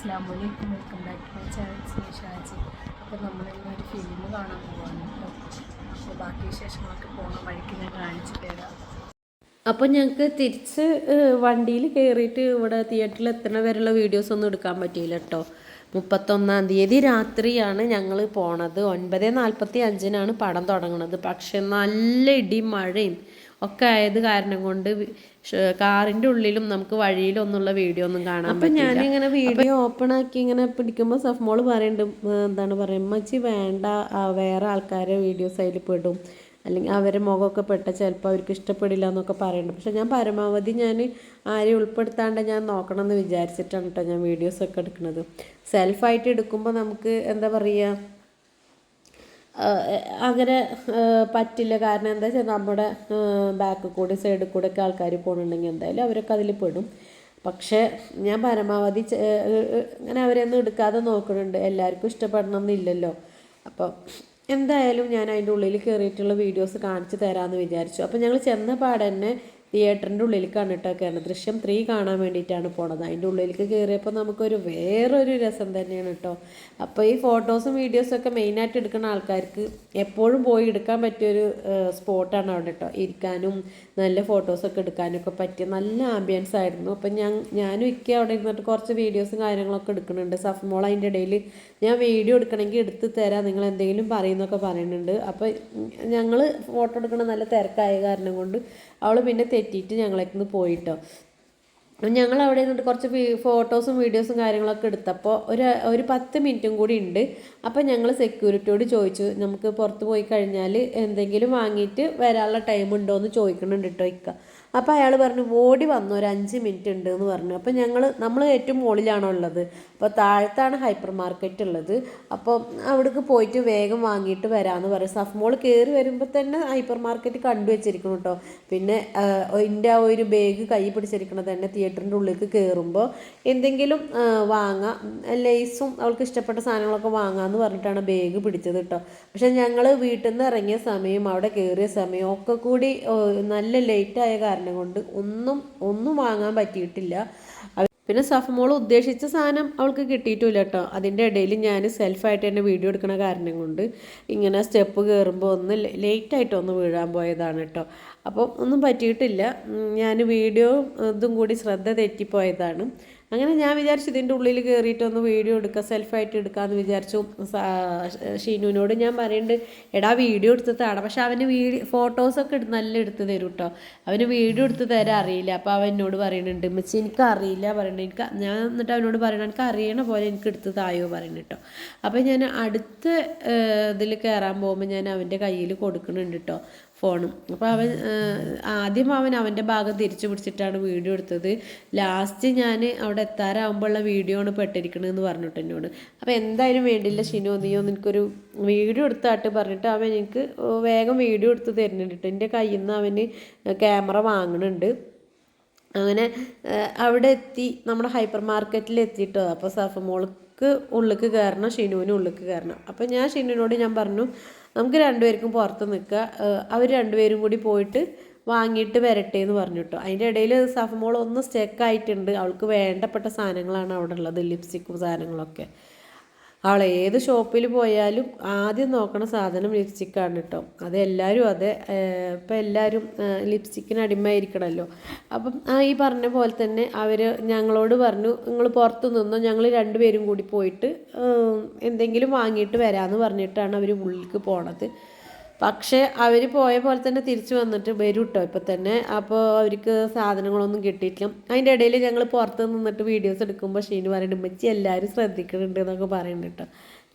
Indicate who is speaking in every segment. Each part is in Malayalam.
Speaker 1: അസ്സലാമു അലൈക്കും, welcome back to my channel Shaji. അപ്പോൾ നമ്മളിന്ന് ഒരു ഫിലിം കാണാൻ പോവാണ് കേട്ടോ. അപ്പോൾ ബാക്കി വിശേഷങ്ങളൊക്കെ പോകുന്ന വഴിക്ക് ഞാൻ കാണിച്ചിട്ട് തരാം. അപ്പോൾ ഞങ്ങൾക്ക് തിരിച്ച് വണ്ടിയിൽ കയറിയിട്ട് ഇവിടെ തിയേറ്ററിൽ എത്തുന്ന വരെയുള്ള വീഡിയോസ് ഒന്നും എടുക്കാൻ പറ്റിയില്ല കേട്ടോ. 31-ാം തീയതി രാത്രിയാണ് ഞങ്ങൾ പോണത്. 9:45-നാണ് പടം തുടങ്ങുന്നത്. പക്ഷെ നല്ല ഇടിയും മഴയും ഒക്കെ ആയത് കാരണം കൊണ്ട് കാറിൻ്റെ ഉള്ളിലും നമുക്ക് വഴിയിലൊന്നുള്ള വീഡിയോ ഒന്നും കാണാൻ പറ്റില്ല. അപ്പോൾ ഞാനിങ്ങനെ വീഡിയോ ഓപ്പൺ ആക്കി ഇങ്ങനെ പിടിക്കുമ്പോൾ സഫ്മോൾ പറയുന്നുണ്ട്, എന്താണ് പറയുക, മച്ചി വേണ്ട, വേറെ ആൾക്കാരെ വീഡിയോസ് അതിൽ പെടും, അല്ലെങ്കിൽ അവരെ മുഖമൊക്കെ പെട്ട ചിലപ്പോൾ അവർക്ക് ഇഷ്ടപ്പെടില്ല എന്നൊക്കെ പറയുന്നുണ്ട്. പക്ഷെ ഞാൻ പരമാവധി ഞാൻ ആരെയും ഉൾപ്പെടുത്താണ്ട് ഞാൻ നോക്കണം എന്ന് വിചാരിച്ചിട്ടാണ് കേട്ടോ ഞാൻ വീഡിയോസൊക്കെ എടുക്കുന്നത്. സെൽഫായിട്ട് എടുക്കുമ്പോൾ നമുക്ക് എന്താ പറയുക, അങ്ങനെ പറ്റില്ല. കാരണം എന്താ വെച്ചാൽ നമ്മുടെ ബാക്ക് കൂടി സൈഡിൽ കൂടെ ഒക്കെ ആൾക്കാർ പോകുന്നുണ്ടെങ്കിൽ എന്തായാലും അവരൊക്കെ അതിൽ പെടും. പക്ഷേ ഞാൻ പരമാവധി അങ്ങനെ അവരൊന്നും എടുക്കാതെ നോക്കുന്നുണ്ട്. എല്ലാവർക്കും ഇഷ്ടപ്പെടണം എന്നില്ലല്ലോ. അപ്പം എന്തായാലും ഞാൻ അതിൻ്റെ ഉള്ളിൽ കയറിയിട്ടുള്ള വീഡിയോസ് കാണിച്ചു തരാമെന്ന് വിചാരിച്ചു. അപ്പോൾ ഞങ്ങൾ ചെന്ന പാടെ തന്നെ തിയേറ്ററിൻ്റെ ഉള്ളിലേക്കാണ് കേട്ടോ കയറുന്നത്. ദൃശ്യം 3 കാണാൻ വേണ്ടിയിട്ടാണ് പോണത്. അതിൻ്റെ ഉള്ളിലേക്ക് കയറിയപ്പോൾ നമുക്കൊരു വേറൊരു രസം തന്നെയാണ് കേട്ടോ. അപ്പോൾ ഈ ഫോട്ടോസും വീഡിയോസൊക്കെ മെയിനായിട്ട് എടുക്കുന്ന ആൾക്കാർക്ക് എപ്പോഴും പോയി എടുക്കാൻ പറ്റിയൊരു സ്പോട്ടാണ് അവിടെ കേട്ടോ. ഇരിക്കാനും നല്ല ഫോട്ടോസൊക്കെ എടുക്കാനൊക്കെ പറ്റിയ നല്ല ആംബിയൻസ് ആയിരുന്നു. അപ്പം ഞാനും ഇക്ക അവിടെ ഇരുന്നിട്ട് കുറച്ച് വീഡിയോസും കാര്യങ്ങളൊക്കെ എടുക്കുന്നുണ്ട്. സഫ്മോൾ അതിൻ്റെ ഇടയിൽ ഞാൻ വീഡിയോ എടുക്കണമെങ്കിൽ എടുത്ത് തരാം, നിങ്ങൾ എന്തെങ്കിലും പറയുന്നൊക്കെ പറയുന്നുണ്ട്. അപ്പോൾ ഞങ്ങൾ ഫോട്ടോ എടുക്കണ നല്ല തിരക്കായ കാരണം കൊണ്ട് അവൾ പിന്നെ തെറ്റിയിട്ട് ഞങ്ങളേക്കൊന്ന് പോയിട്ടോ. ഞങ്ങൾ അവിടെ നിന്നിട്ട് കുറച്ച് ഫോട്ടോസും വീഡിയോസും കാര്യങ്ങളൊക്കെ എടുത്തപ്പോൾ ഒരു 10 മിനിറ്റും കൂടി ഉണ്ട്. അപ്പോൾ ഞങ്ങൾ സെക്യൂരിറ്റിയോട് ചോദിച്ചു, നമുക്ക് പുറത്ത് പോയി കഴിഞ്ഞാൽ എന്തെങ്കിലും വാങ്ങിയിട്ട് വരാനുള്ള ടൈം ഉണ്ടോ എന്ന് ചോദിക്കുന്നുണ്ട് കേട്ടോ ഇക്ക. അപ്പോൾ അയാൾ പറഞ്ഞു ഓടി വന്നു, ഒരു 5 മിനിറ്റ് ഉണ്ട് എന്ന് പറഞ്ഞു. അപ്പോൾ നമ്മൾ ഏറ്റവും മുകളിലാണോ ഉള്ളത്, അപ്പോൾ താഴത്താണ് ഹൈപ്പർ മാർക്കറ്റ് ഉള്ളത്. അപ്പോൾ അവിടേക്ക് പോയിട്ട് വേഗം വാങ്ങിയിട്ട് വരാമെന്ന് പറയും. സഫ്മോൾ കയറി വരുമ്പോൾ തന്നെ ഹൈപ്പർ മാർക്കറ്റ് കണ്ടു വെച്ചിരിക്കണം കേട്ടോ. പിന്നെ എൻ്റെ ആ ഒരു ബാഗ് കൈ പിടിച്ചിരിക്കണത് തന്നെ തിയേറ്ററിൻ്റെ ഉള്ളിലേക്ക് കയറുമ്പോൾ എന്തെങ്കിലും വാങ്ങാം, ലേസും അവൾക്ക് ഇഷ്ടപ്പെട്ട സാധനങ്ങളൊക്കെ വാങ്ങാമെന്ന് പറഞ്ഞിട്ടാണ് ബാഗ് പിടിച്ചത് കേട്ടോ. പക്ഷേ ഞങ്ങൾ വീട്ടിൽ നിന്ന് ഇറങ്ങിയ സമയം അവിടെ കയറിയ സമയം ഒക്കെ കൂടി നല്ല ലേറ്റായ കാരണം കൊണ്ട് ഒന്നും വാങ്ങാൻ പറ്റിയിട്ടില്ല. പിന്നെ സഫ്മോൾ ഉദ്ദേശിച്ച സാധനം അവൾക്ക് കിട്ടിയിട്ടില്ല കേട്ടോ. അതിൻ്റെ ഇടയിൽ ഞാൻ സെൽഫായിട്ട് തന്നെ വീഡിയോ എടുക്കണ കാരണം കൊണ്ട് ഇങ്ങനെ സ്റ്റെപ്പ് കയറുമ്പോൾ ഒന്ന് ലേറ്റായിട്ട് ഒന്ന് വീഴാൻ പോയതാണ് കേട്ടോ. അപ്പം ഒന്നും പറ്റിയിട്ടില്ല. ഞാൻ വീഡിയോ ഇതും കൂടി ശ്രദ്ധ തെറ്റിപ്പോയതാണ്. അങ്ങനെ ഞാൻ വിചാരിച്ചു ഇതിൻ്റെ ഉള്ളിൽ കയറിയിട്ടൊന്ന് വീഡിയോ എടുക്കുക, സെൽഫായിട്ട് എടുക്കാമെന്ന് വിചാരിച്ചു. ഷീനുവിനോട് ഞാൻ പറയുന്നുണ്ട്, എടാ വീഡിയോ എടുത്ത് താടാ. പക്ഷെ അവന് ഫോട്ടോസൊക്കെ നല്ല എടുത്ത് തരും കേട്ടോ. അവന് വീഡിയോ എടുത്ത് തരാൻ അറിയില്ല. അപ്പോൾ അവൻ എന്നോട് പറയുന്നുണ്ട്, മിച്ചി എനിക്ക് അറിയില്ല പറയുന്നുണ്ട്. ഞാൻ എന്നിട്ട് അവനോട് പറയണം, എനിക്ക് അറിയണ പോലെ എനിക്ക് എടുത്ത് തായോ പറയുന്നു കേട്ടോ. അപ്പോൾ ഞാൻ അടുത്ത ഇതിൽ കയറാൻ പോകുമ്പോൾ ഞാൻ അവൻ്റെ കയ്യിൽ കൊടുക്കുന്നുണ്ട് കേട്ടോ ഫോണും. അപ്പോൾ ആദ്യം അവൻ്റെ ഭാഗം തിരിച്ചു പിടിച്ചിട്ടാണ് വീഡിയോ എടുത്തത്. ലാസ്റ്റ് ഞാൻ അവിടെ എത്താറാകുമ്പോഴുള്ള വീഡിയോ ആണ് പെട്ടിരിക്കണമെന്ന് പറഞ്ഞിട്ട് എന്നോട്. അപ്പോൾ എന്തായാലും വേണ്ടില്ല ഷിനു, നീയോ എനിക്കൊരു വീഡിയോ എടുത്താട്ട് പറഞ്ഞിട്ട് അവൻ എനിക്ക് വേഗം വീഡിയോ എടുത്ത് തരുന്നുണ്ട്. എൻ്റെ കയ്യിൽ നിന്ന് അവന് ക്യാമറ വാങ്ങുന്നുണ്ട്. അങ്ങനെ അവിടെ എത്തി, നമ്മുടെ ഹൈപ്പർ മാർക്കറ്റിൽ എത്തിയിട്ടോ. അപ്പോൾ സഫമോൾക്ക് ഉള്ളിലേക്ക് കയറണം, ഷിനുവിന് ഉള്ളിലേക്ക് കയറണം. അപ്പോൾ ഞാൻ ഷിനുവിനോട് ഞാൻ പറഞ്ഞു, നമുക്ക് രണ്ടുപേർക്കും പുറത്ത് നിൽക്കുക, അവർ രണ്ടുപേരും കൂടി പോയിട്ട് വാങ്ങിയിട്ട് വരട്ടെ എന്ന് പറഞ്ഞു കേട്ടോ. അതിൻ്റെ ഇടയിൽ സഫമോൾ ഒന്ന് സ്റ്റെക്കായിട്ടുണ്ട്. അവൾക്ക് വേണ്ടപ്പെട്ട സാധനങ്ങളാണ് അവിടെ ഉള്ളത്, ലിപ്സ്റ്റിക്കും സാധനങ്ങളൊക്കെ. അവൾ ഏത് ഷോപ്പിൽ പോയാലും ആദ്യം നോക്കണ സാധനം ലിപ്സ്റ്റിക്കാണ് കേട്ടോ. അതെല്ലാവരും അതെ, ഇപ്പം എല്ലാവരും ലിപ്സ്റ്റിക്കിന് അടിമയായിരിക്കണമല്ലോ. അപ്പം ഈ പറഞ്ഞ പോലെ തന്നെ അവർ ഞങ്ങളോട് പറഞ്ഞു, നിങ്ങൾ പുറത്ത് നിന്നോ, ഞങ്ങൾ രണ്ടുപേരും കൂടി പോയിട്ട് എന്തെങ്കിലും വാങ്ങിയിട്ട് വരാമെന്ന് പറഞ്ഞിട്ടാണ് അവർ ഉള്ളിലേക്ക് പോണത്. പക്ഷേ അവർ പോയ പോലെ തന്നെ തിരിച്ചു വന്നിട്ട് വരും കേട്ടോ ഇപ്പം തന്നെ. അപ്പോൾ അവർക്ക് സാധനങ്ങളൊന്നും കിട്ടിയിട്ടില്ല. അതിൻ്റെ ഇടയിൽ ഞങ്ങൾ പുറത്ത് നിന്നിട്ട് വീഡിയോസ് എടുക്കുമ്പോൾ ഷീന് പറയുന്നുണ്ട്, ഉമ്മച്ചി എല്ലാവരും ശ്രദ്ധിക്കുന്നുണ്ട് എന്നൊക്കെ പറയുന്നുണ്ട് കേട്ടോ.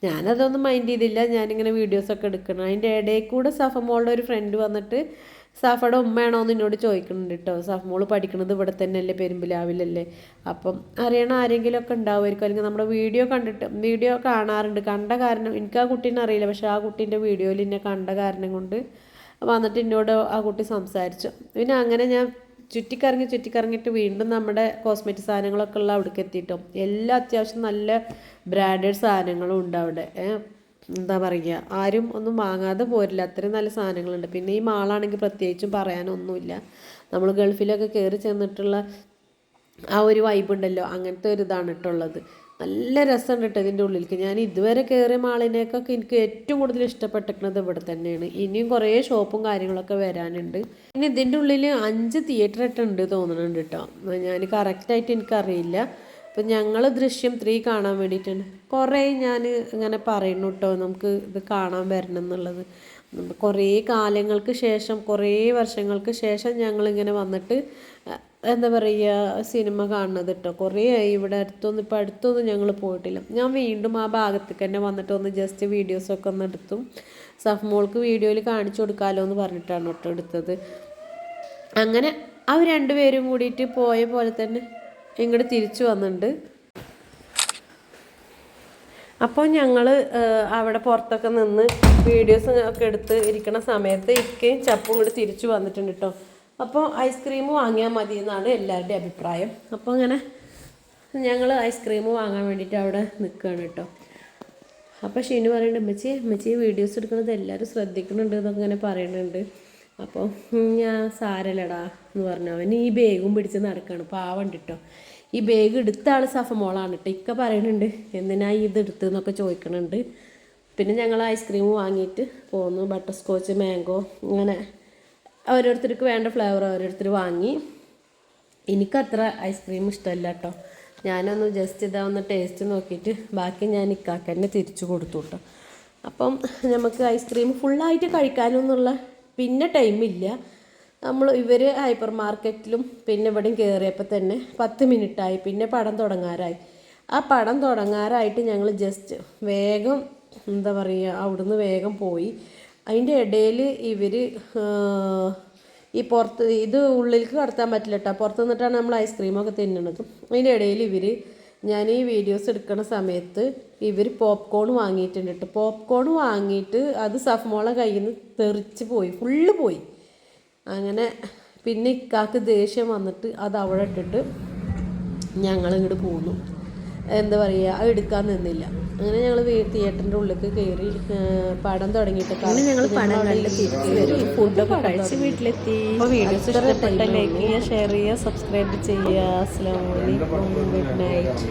Speaker 1: ഞാനതൊന്നും മൈൻഡ് ചെയ്തില്ല, ഞാനിങ്ങനെ വീഡിയോസൊക്കെ എടുക്കണം. അതിൻ്റെ ഇടയിൽ കൂടെ സഫമോളുടെ ഒരു ഫ്രണ്ട് വന്നിട്ട് സഫയുടെ ഉമ്മയാണോ എന്ന് എന്നോട് ചോദിക്കുന്നുണ്ട് കേട്ടോ. സഫമോൾ പഠിക്കുന്നത് ഇവിടെ തന്നെ അല്ലേ, പെരുമ്പിലാവിലല്ലേ. അപ്പം അറിയണ ആരെങ്കിലുമൊക്കെ ഉണ്ടാവുമായിരിക്കും, അല്ലെങ്കിൽ നമ്മുടെ വീഡിയോ കാണാറുണ്ട്. കണ്ട കാരണം എനിക്ക് ആ കുട്ടീനെ അറിയില്ല, പക്ഷെ ആ കുട്ടീൻ്റെ വീഡിയോയിൽ എന്നെ കണ്ട കാരണം കൊണ്ട് വന്നിട്ട് എന്നോട് ആ കുട്ടി സംസാരിച്ചു. പിന്നെ അങ്ങനെ ഞാൻ ചുറ്റിക്കറങ്ങിയിട്ട് വീണ്ടും നമ്മുടെ കോസ്മെറ്റിക് സാധനങ്ങളൊക്കെ ഉള്ള അവിടേക്ക് എത്തിയിട്ടോ. എല്ലാ അത്യാവശ്യം നല്ല ബ്രാൻഡഡ് സാധനങ്ങളും ഉണ്ട് അവിടെ. എന്താ പറയുക, ആരും ഒന്നും വാങ്ങാതെ പോരില്ല, അത്രയും നല്ല സാധനങ്ങളുണ്ട്. പിന്നെ ഈ മാളാണെങ്കിൽ പ്രത്യേകിച്ചും പറയാനൊന്നുമില്ല. നമ്മൾ ഗൾഫിലൊക്കെ കയറി ചെന്നിട്ടുള്ള ആ ഒരു വൈബ് ഉണ്ടല്ലോ, അങ്ങനത്തെ ഒരു ഇതാണ് ഇട്ടുള്ളത്. നല്ല രസമുണ്ട് കേട്ടോ ഇതിൻ്റെ ഉള്ളിലേക്ക്. ഞാൻ ഇതുവരെ കയറിയ മാളിനേക്കൊക്കെ എനിക്ക് ഏറ്റവും കൂടുതൽ ഇഷ്ടപ്പെട്ടിരിക്കുന്നത് ഇവിടെ തന്നെയാണ്. ഇനിയും കുറേ ഷോപ്പും കാര്യങ്ങളൊക്കെ വരാനുണ്ട്. പിന്നെ ഇതിൻ്റെ ഉള്ളിൽ 5 തിയേറ്റർ ആയിട്ട് ഉണ്ട് തോന്നുന്നുണ്ട് കേട്ടോ. ഞാൻ കറക്റ്റായിട്ട് എനിക്കറിയില്ല. അപ്പം ഞങ്ങൾ ദൃശ്യം 3 കാണാൻ വേണ്ടിയിട്ടാണ് കുറേ ഞാൻ ഇങ്ങനെ പറയുന്നു കേട്ടോ, നമുക്ക് ഇത് കാണാൻ വരണം എന്നുള്ളത്. കുറേ കാലങ്ങൾക്ക് ശേഷം, കുറേ വർഷങ്ങൾക്ക് ശേഷം ഞങ്ങളിങ്ങനെ വന്നിട്ട് എന്താ പറയുക സിനിമ കാണുന്നത് കേട്ടോ. കുറേ ആയി ഇവിടെ അടുത്തൊന്നും ഞങ്ങൾ പോയിട്ടില്ല. ഞാൻ വീണ്ടും ആ ഭാഗത്തേക്ക് തന്നെ വന്നിട്ട് ഒന്ന് ജസ്റ്റ് വീഡിയോസൊക്കെ ഒന്ന് എടുത്തു. സഫ്മോൾക്ക് വീഡിയോയിൽ കാണിച്ചു കൊടുക്കാമല്ലോ എന്ന് പറഞ്ഞിട്ടാണ് കേട്ടോ എടുത്തത്. അങ്ങനെ അവർ രണ്ടുപേരും കൂടിയിട്ട് പോയ പോലെ തന്നെ ഇങ്ങോട്ട് തിരിച്ചു വന്നിട്ടുണ്ട്. അപ്പോൾ ഞങ്ങൾ അവിടെ പുറത്തൊക്കെ നിന്ന് വീഡിയോസ് ഒക്കെ എടുത്ത് ഇരിക്കുന്ന സമയത്ത് ഇക്കയും ചപ്പും കൂടി തിരിച്ചു വന്നിട്ടുണ്ട് കേട്ടോ. അപ്പോൾ ഐസ്ക്രീം വാങ്ങിയാൽ മതി എന്നാണ് എല്ലാവരുടെയും അഭിപ്രായം. അപ്പോൾ അങ്ങനെ ഞങ്ങൾ ഐസ്ക്രീം വാങ്ങാൻ വേണ്ടിയിട്ട് അവിടെ നിൽക്കുകയാണ് കേട്ടോ. അപ്പോൾ ഷിനു പറയുന്നുണ്ട്, അമ്മച്ചി വീഡിയോസ് എടുക്കുന്നത് എല്ലാവരും ശ്രദ്ധിക്കുന്നുണ്ട് എന്നൊക്കെ ഇങ്ങനെ പറയുന്നുണ്ട്. അപ്പോൾ ഞാൻ സാരല്ലടാ എന്ന് പറഞ്ഞു. അവൻ ഈ ബാഗും പിടിച്ച് നടക്കുകയാണ്, പാവണ്ട് കേട്ടോ. ഈ ബാഗ് എടുത്ത ആൾ സഫമോളാണ് കേട്ടോ. ഇക്ക പറയുന്നുണ്ട് എന്തിനാ ഇത് എടുത്തെന്നൊക്കെ ചോദിക്കുന്നുണ്ട്. പിന്നെ ഞങ്ങൾ ഐസ്ക്രീം വാങ്ങിയിട്ട് പോന്നു. ബട്ടർ സ്കോച്ച്, മാംഗോ, അങ്ങനെ ഓരോരുത്തർക്ക് വേണ്ട ഫ്ലേവർ ഓരോരുത്തർ വാങ്ങി. എനിക്കത്ര ഐസ്ക്രീം ഇഷ്ടമല്ല കേട്ടോ. ഞാനൊന്ന് ജസ്റ്റ് ഒന്ന് ടേസ്റ്റ് നോക്കിയിട്ട് ബാക്കി ഞാൻ ഇക്കാക്ക് തന്നെ തിരിച്ചു കൊടുത്തു കേട്ടോ. അപ്പം നമുക്ക് ഐസ്ക്രീം ഫുള്ളായിട്ട് കഴിക്കാനൊന്നുള്ള പിന്നെ ടൈമില്ല. ഇവർ ഹൈപ്പർ മാർക്കറ്റിലും പിന്നെ ഇവിടെയും കയറിയപ്പോൾ തന്നെ 10 മിനിറ്റായി. പിന്നെ പടം തുടങ്ങാറായി. ആ പടം തുടങ്ങാറായിട്ട് ഞങ്ങൾ ജസ്റ്റ് വേഗം എന്താ പറയുക അവിടുന്ന് വേഗം പോയി. അതിൻ്റെ ഇടയിൽ ഇവർ ഈ പുറത്ത് ഇത് ഉള്ളിലേക്ക് കടത്താൻ പറ്റില്ല കേട്ടോ. പുറത്ത് നിന്നിട്ടാണ് നമ്മൾ ഐസ്ക്രീമൊക്കെ തിന്നണത്. അതിൻ്റെ ഇടയിൽ ഞാൻ ഈ വീഡിയോസ് എടുക്കുന്ന സമയത്ത് ഇവർ പോപ്കോൺ വാങ്ങിയിട്ടുണ്ട് കേട്ടോ. പോപ്കോൺ വാങ്ങിയിട്ട് അത് സഫ്മോളെ കയ്യിൽ നിന്ന് തെറിച്ച് പോയി, ഫുള്ള് പോയി. അങ്ങനെ പിന്നെ ഇക്കാക്ക് ദേഷ്യം വന്നിട്ട് അത് അവിടെ ഇട്ടിട്ട് ഞങ്ങളിങ്ങോട്ട് പോന്നു. എന്താ പറയുക അത് എടുക്കാൻ നിന്നില്ല. അങ്ങനെ ഞങ്ങൾ തിയേറ്ററിൻ്റെ ഉള്ളിലേക്ക് കയറി പടം തുടങ്ങിയിട്ട് ഞങ്ങൾ ഫുഡൊക്കെ കഴിച്ച് വീട്ടിലെത്തി. അപ്പോൾ വീഡിയോസ് ഇഷ്ടപ്പെട്ട ലൈക്ക് ചെയ്യുക, ഷെയർ ചെയ്യുക, സബ്സ്ക്രൈബ് ചെയ്യുക. അസ്സലാമു അലൈക്കും, ഗുഡ് നൈറ്റ്.